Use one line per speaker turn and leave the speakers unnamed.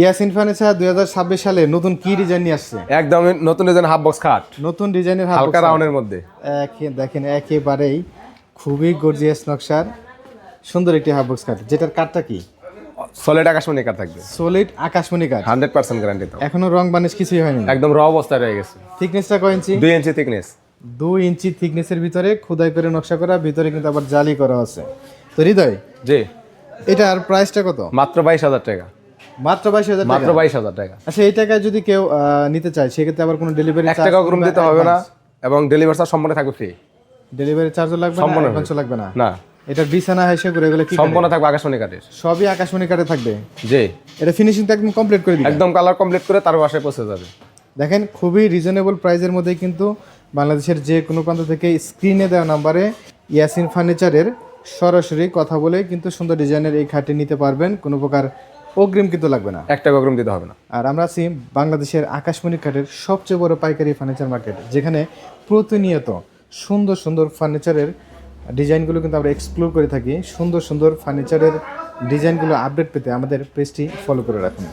Yasin furniture 2026 সালে নতুন কি ডিজাইন নিয়ে আসছে?
একদম নতুন ডিজাইন হাফ বক্স খাট,
নতুন ডিজাইনের
হালকা রাউন্ডের মধ্যে।
দেখেন একেবারেই খুবই গর্জিয়াস নকশার সুন্দর একটি হাফ বক্স কাঠ, যেটার কাঠটা কি
সলিড আকাশমণি কাঠ থাকবে,
সলিড আকাশমণি কাঠ,
100% গ্যারান্টি। তো
এখনো রং বানিশ কিছুই হয়নি,
একদম র অবস্থায় রয়ে গেছে।
থিকনেসটা কয় ইঞ্চি?
2 ইঞ্চি থিকনেস।
2 ইঞ্চি থিকনেসের ভিতরে খোদাই করে নকশা করা, ভিতরে কিন্তু আবার জালি করা আছে। তো হৃদয়,
জি,
এটার প্রাইসটা কত?
মাত্র 22,000 টাকা।
মাত্র 22,000 টাকা?
মাত্র 22,000 টাকা।
আচ্ছা, এই টাকায় যদি কেউ নিতে চায় সেক্ষেত্রে আবার কোনো ডেলিভারি
1 টাকা অগ্রিম দিতে হবে না, এবং ডেলিভারি চার্জ সম্পূর্ণ থাকবে ফ্রি।
ডেলিভারি চার্জও লাগবে না,
সম্পূর্ণ
অ্যাডভান্সও লাগবে না?
না,
এটার বিছানা হেসে করে এগুলো কি
সম্পূর্ণ থাকবে আকাশমণি কাঠের।
সবই আকাশমণি কাঠে থাকবে?
জি,
এটা ফিনিশিং তো একদম কমপ্লিট করে দিবেন?
একদম কালার কমপ্লিট করে তার বাসায় পৌঁছে যাবে।
দেখেন খুবই রিজনেবল প্রাইসের মধ্যে কিন্তু বাংলাদেশের যে কোনো প্রান্ত থেকে স্ক্রিনে দেওয়া নাম্বারে ইয়াসিন ফার্নিচারের সরাসরি কথা বলে কিন্তু সুন্দর ডিজাইনের এই খাটটি নিতে পারবেন, কোনো প্রকার অগ্রিম কিন্তু লাগবে না,
1 টাকা অগ্রিম দিতে হবে না।
আর আমরা আছি বাংলাদেশের আকাশমণি কাঠের সবচেয়ে বড় পাইকারি ফার্নিচার মার্কেট, যেখানে প্রতিনিয়ত সুন্দর সুন্দর ফার্নিচারের ডিজাইনগুলো কিন্তু আমরা এক্সপ্লোর করে থাকি। সুন্দর সুন্দর ফার্নিচারের ডিজাইনগুলো আপডেট পেতে আমাদের পেজটি ফলো করে রাখুন।